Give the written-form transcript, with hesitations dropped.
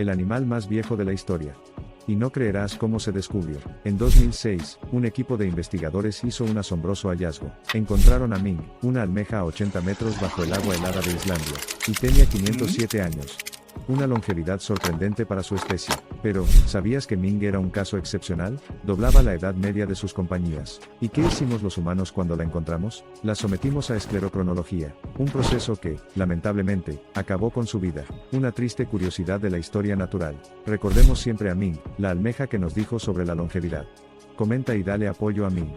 el animal más viejo de la historia. Y no creerás cómo se descubrió. En 2006, un equipo de investigadores hizo un asombroso hallazgo. Encontraron a Ming, una almeja a 80 metros bajo el agua helada de Islandia, y tenía 507 años. Una longevidad sorprendente para su especie. Pero, ¿sabías que Ming era un caso excepcional? Doblaba la edad media de sus compañías. ¿Y qué hicimos los humanos cuando la encontramos? La sometimos a esclerocronología, un proceso que, lamentablemente, acabó con su vida. Una triste curiosidad de la historia natural. Recordemos siempre a Ming, la almeja que nos dijo sobre la longevidad. Comenta y dale apoyo a Ming.